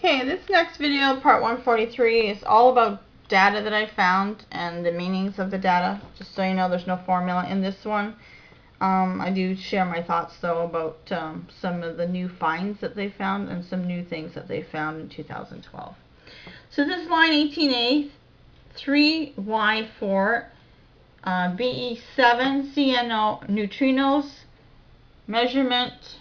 Okay, this next video, part 143, is all about data that I found and the meanings of the data. Just so you know, there's no formula in this one. I do share my thoughts, though, about some of the new finds that they found and some new things that they found in 2012. So this is line 18A, a3y4 Be7 CNO Neutrinos, measurement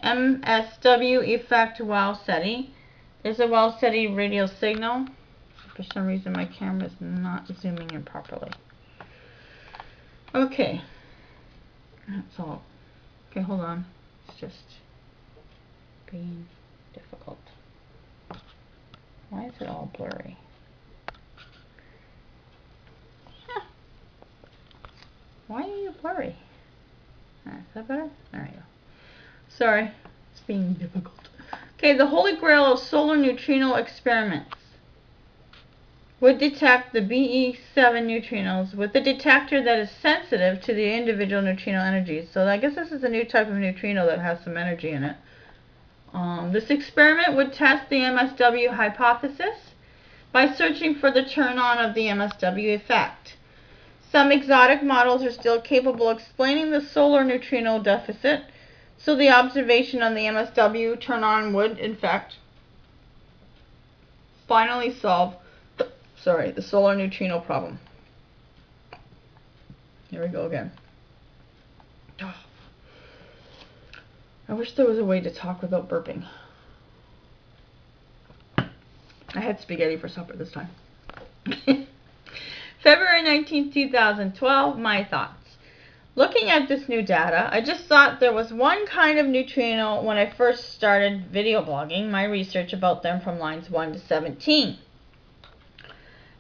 MSW effect Wow Seti. There's a Wow Seti radio signal. For some reason my camera is not zooming in properly. Okay. That's all. Okay, hold on. It's just being difficult. Why is it all blurry? Huh. Why are you blurry? Is that better? There we go. Sorry, it's being difficult. Okay, the holy grail of solar neutrino experiments would detect the Be7 neutrinos with a detector that is sensitive to the individual neutrino energies. So I guess this is a new type of neutrino that has some energy in it. This experiment would test the MSW hypothesis by searching for the turn-on of the MSW effect. Some exotic models are still capable of explaining the solar neutrino deficit, so the observation on the MSW turn-on would, in fact, finally solve the solar neutrino problem. Here we go again. Oh. I wish there was a way to talk without burping. I had spaghetti for supper this time. February 19, 2012, my thoughts. Looking at this new data, I just thought there was one kind of neutrino when I first started video blogging my research about them from lines 1 to 17.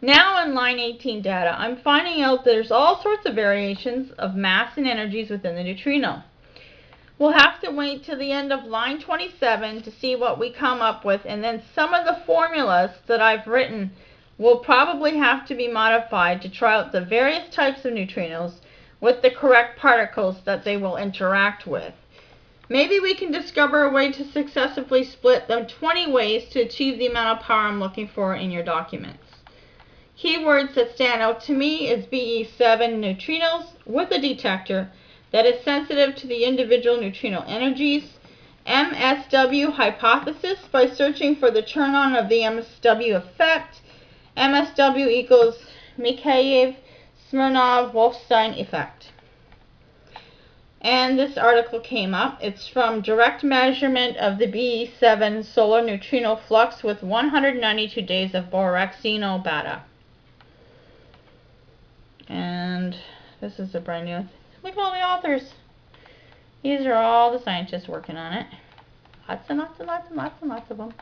Now in line 18 data, I'm finding out there's all sorts of variations of mass and energies within the neutrino. We'll have to wait till the end of line 27 to see what we come up with, and then some of the formulas that I've written will probably have to be modified to try out the various types of neutrinos with the correct particles that they will interact with. Maybe we can discover a way to successfully split them 20 ways to achieve the amount of power I'm looking for in your documents. Keywords that stand out to me is Be7 neutrinos with a detector that is sensitive to the individual neutrino energies, MSW hypothesis by searching for the turn-on of the MSW effect, MSW equals Mikheyev-Smirnov-Wolfstein effect. And this article came up. It's from direct measurement of the Be7 solar neutrino flux with 192 days of Borexino data. And this is a brand new. Look at all the authors. These are all the scientists working on it. Lots and lots and lots and lots and lots of them.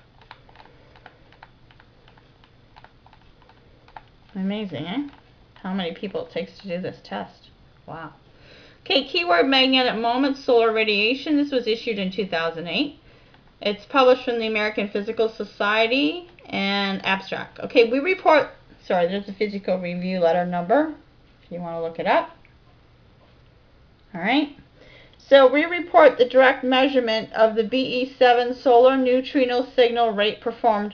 Amazing, eh? How many people it takes to do this test. Wow. Okay, keyword magnetic moment, solar radiation. This was issued in 2008. It's published from the American Physical Society and abstract. Okay, we report, sorry, there's a physical review letter number if you want to look it up. Alright, so we report the direct measurement of the Be7 solar neutrino signal rate performed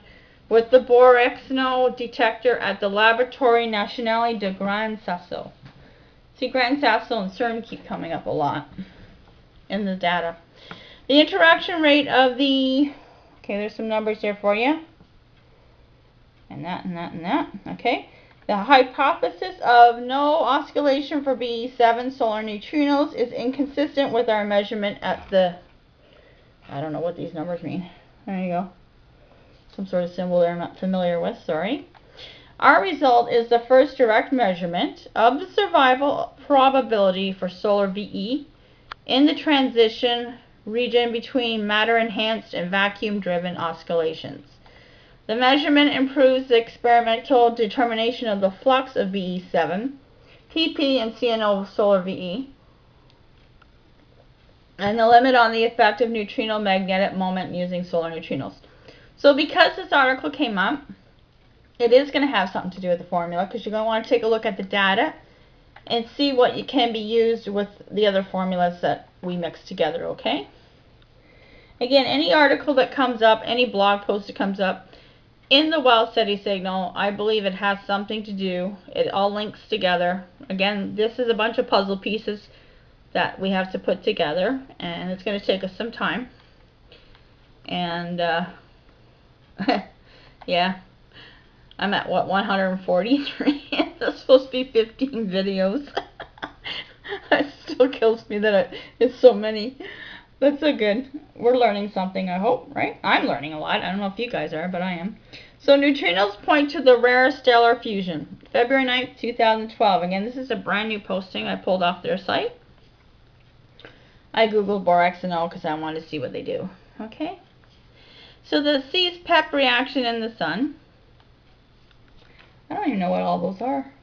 with the Borexino detector at the Laboratory Nationale de Gran Sasso. See, Gran Sasso and CERN keep coming up a lot in the data. The interaction rate of the, okay, there's some numbers there for you. And that, and that, and that, okay. The hypothesis of no oscillation for Be7 solar neutrinos is inconsistent with our measurement at the, I don't know what these numbers mean. There you go. Some sort of symbol there I'm not familiar with, sorry. Our result is the first direct measurement of the survival probability for solar VE in the transition region between matter-enhanced and vacuum-driven oscillations. The measurement improves the experimental determination of the flux of Be7, PP, and CNO solar VE, and the limit on the effect of neutrino magnetic moment using solar neutrinos. So because this article came up, it is going to have something to do with the formula, because you're going to want to take a look at the data and see what can be used with the other formulas that we mix together, okay? Again, any article that comes up, any blog post that comes up in the Wow Seti signal, I believe it has something to do. It all links together. Again, this is a bunch of puzzle pieces that we have to put together, and it's going to take us some time. And yeah, I'm at what, 143? That's supposed to be 15 videos. It still kills me that it's so many. That's so good. We're learning something, I hope, right? I'm learning a lot. I don't know if you guys are, but I am. So neutrinos point to the rare stellar fusion, February 9th, 2012. Again, this is a brand new posting I pulled off their site. I googled borax CNO because I wanted to see what they do. Okay. So the sees PEP reaction in the sun. I don't even know what all those are.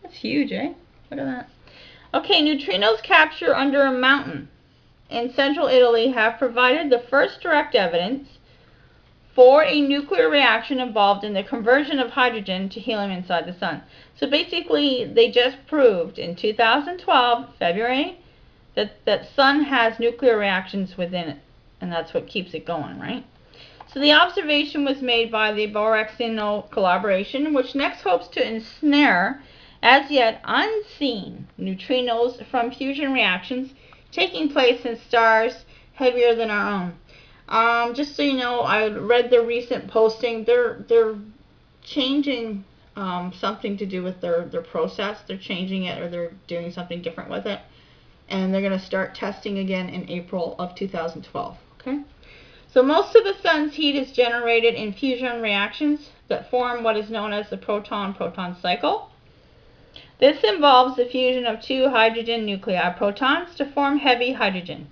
That's huge, eh? Look at that. Okay, neutrinos capture under a mountain in central Italy have provided the first direct evidence for a nuclear reaction involved in the conversion of hydrogen to helium inside the sun. So basically, they just proved in 2012, February, that sun has nuclear reactions within it, and that's what keeps it going, right? So the observation was made by the borax CNO collaboration, which next hopes to ensnare as yet unseen neutrinos from fusion reactions taking place in stars heavier than our own. Just so you know, I read the recent posting. They're changing something to do with their process. They're changing it, or they're doing something different with it, and they're going to start testing again in April of 2012. Okay. So most of the sun's heat is generated in fusion reactions that form what is known as the proton-proton cycle. This involves the fusion of two hydrogen nuclei protons to form heavy hydrogen.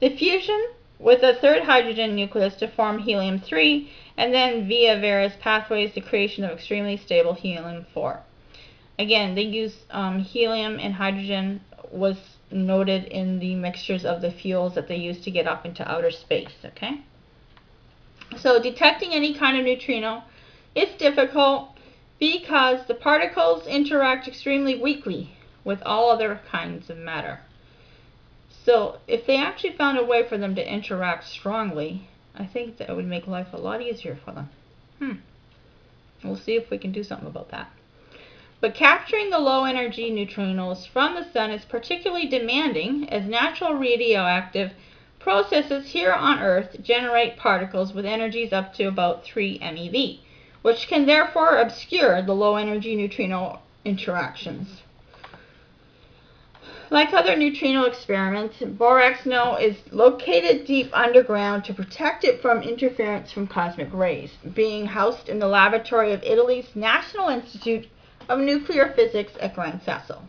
The fusion with a third hydrogen nucleus to form helium-3, and then via various pathways the creation of extremely stable helium-4. Again, they use helium and hydrogen was noted in the mixtures of the fuels that they use to get up into outer space. Okay. So detecting any kind of neutrino is difficult because the particles interact extremely weakly with all other kinds of matter. So if they actually found a way for them to interact strongly, I think that would make life a lot easier for them. We'll see if we can do something about that. But capturing the low energy neutrinos from the sun is particularly demanding, as natural radioactive processes here on Earth generate particles with energies up to about 3 MeV, which can therefore obscure the low energy neutrino interactions. Like other neutrino experiments, borax CNO is located deep underground to protect it from interference from cosmic rays, being housed in the laboratory of Italy's National Institute of Nuclear Physics at Gran Sasso.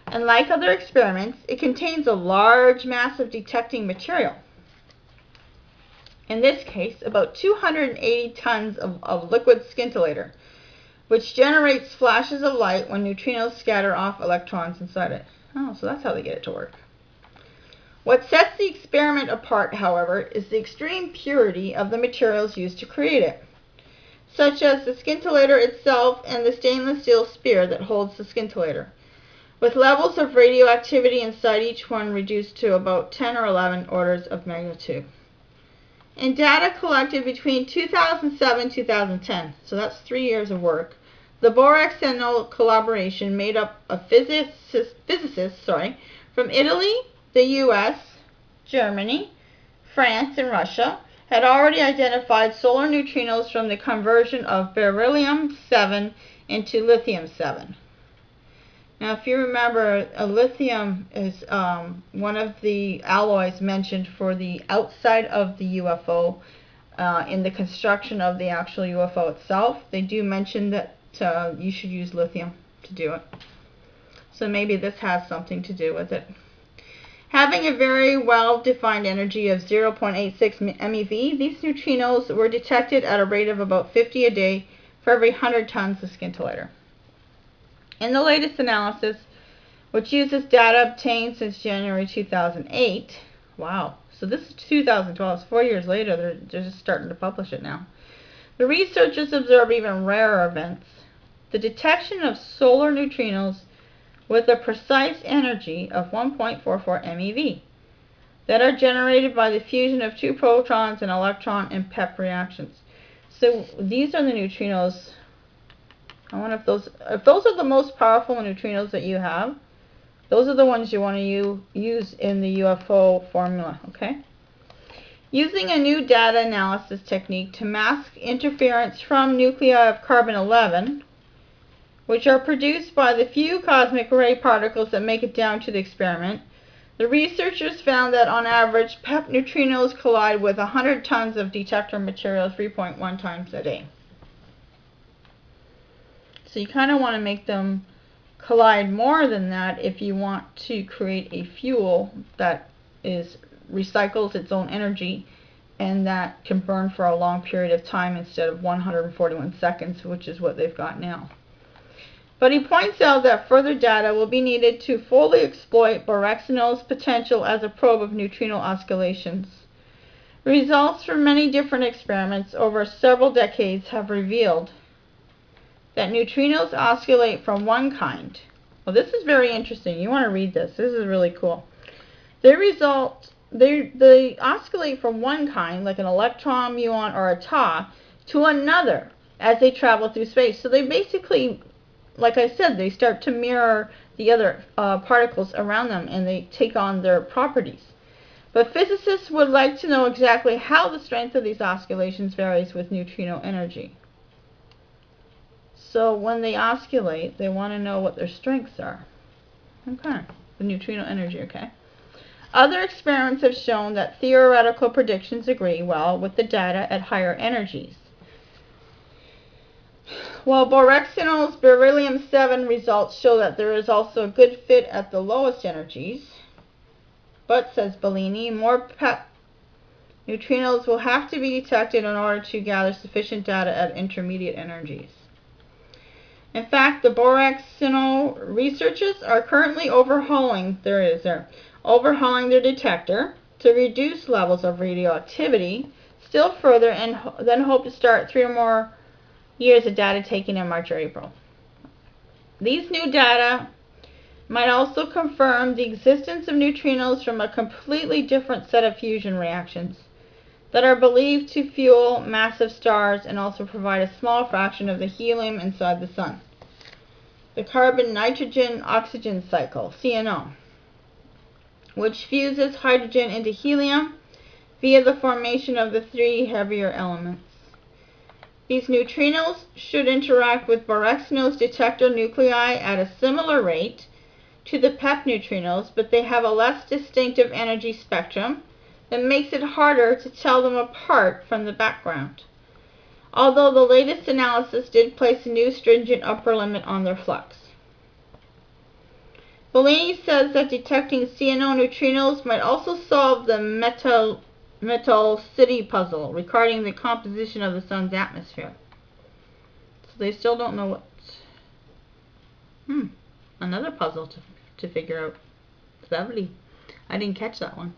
And like other experiments, it contains a large mass of detecting material. In this case, about 280 tons of liquid scintillator, which generates flashes of light when neutrinos scatter off electrons inside it. Oh, so that's how they get it to work. What sets the experiment apart, however, is the extreme purity of the materials used to create it, such as the scintillator itself and the stainless steel sphere that holds the scintillator, with levels of radioactivity inside each one reduced to about 10 or 11 orders of magnitude. In data collected between 2007 and 2010, so that's 3 years of work, the borax CNO collaboration made up of physicists from Italy, the US, Germany, France, and Russia had already identified solar neutrinos from the conversion of beryllium-7 into lithium-7. Now, if you remember, lithium is one of the alloys mentioned for the outside of the UFO in the construction of the actual UFO itself. They do mention that you should use lithium to do it. So maybe this has something to do with it. Having a very well-defined energy of 0.86 MeV, these neutrinos were detected at a rate of about 50 a day for every 100 tons of scintillator. In the latest analysis, which uses data obtained since January 2008, wow, so this is 2012, it's 4 years later, they're just starting to publish it now. The researchers observed even rarer events, the detection of solar neutrinos with a precise energy of 1.44 MeV. that are generated by the fusion of two protons and electron and PEP reactions. So these are the neutrinos. I wonder if those are the most powerful neutrinos that you have. Those are the ones you want to use in the UFO formula, okay? Using a new data analysis technique to mask interference from nuclei of carbon-11, which are produced by the few cosmic ray particles that make it down to the experiment, the researchers found that on average, PEP neutrinos collide with 100 tons of detector material 3.1 times a day. So you kind of want to make them collide more than that if you want to create a fuel that recycles its own energy and that can burn for a long period of time instead of 141 seconds, which is what they've got now. But he points out that further data will be needed to fully exploit borexino's potential as a probe of neutrino oscillations. Results from many different experiments over several decades have revealed that neutrinos oscillate from one kind. Well, this is very interesting. You want to read this. This is really cool. They oscillate from one kind, like an electron, muon, or a tau, to another as they travel through space. So they basically, like I said, they start to mirror the other particles around them and they take on their properties. But physicists would like to know exactly how the strength of these oscillations varies with neutrino energy. So when they oscillate, they want to know what their strengths are. Okay, the neutrino energy, okay. Other experiments have shown that theoretical predictions agree well with the data at higher energies. While borexino's beryllium-7 results show that there is also a good fit at the lowest energies, but, says Bellini, more PEP neutrinos will have to be detected in order to gather sufficient data at intermediate energies. In fact, the borexino researchers are currently overhauling their detector to reduce levels of radioactivity still further and then hope to start 3 or more years of data taken in March or April. These new data might also confirm the existence of neutrinos from a completely different set of fusion reactions that are believed to fuel massive stars and also provide a small fraction of the helium inside the sun. The carbon-nitrogen-oxygen cycle, CNO, which fuses hydrogen into helium via the formation of the 3 heavier elements. These neutrinos should interact with borexino's detector nuclei at a similar rate to the PEP neutrinos, but they have a less distinctive energy spectrum that makes it harder to tell them apart from the background, although the latest analysis did place a new stringent upper limit on their flux. Bellini says that detecting CNO neutrinos might also solve the metallicity puzzle regarding the composition of the sun's atmosphere. So they still don't know what. Another puzzle to figure out. Lovely. I didn't catch that one.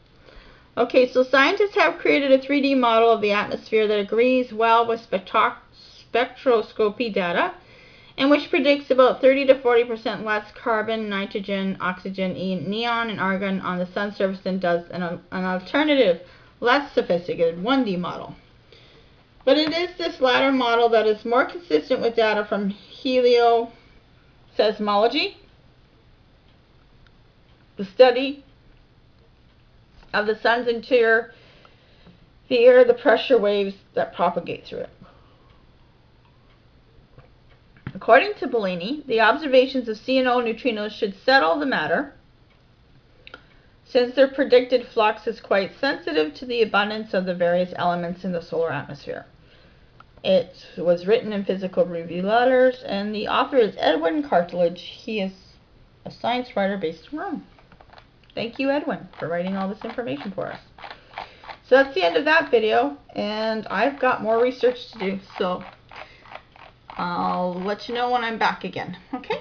Okay, so scientists have created a 3D model of the atmosphere that agrees well with spectroscopy data, and which predicts about 30 to 40% less carbon, nitrogen, oxygen, neon, and argon on the sun's surface than does an alternative, less sophisticated 1D model. But it is this latter model that is more consistent with data from helioseismology, the study of the sun's interior via the pressure waves that propagate through it. According to Bellini, the observations of CNO neutrinos should settle the matter, since their predicted flux is quite sensitive to the abundance of the various elements in the solar atmosphere. It was written in Physical Review Letters, and the author is Edwin Cartledge. He is a science writer based in Rome. Thank you, Edwin, for writing all this information for us. So that's the end of that video, and I've got more research to do, so I'll let you know when I'm back again. Okay?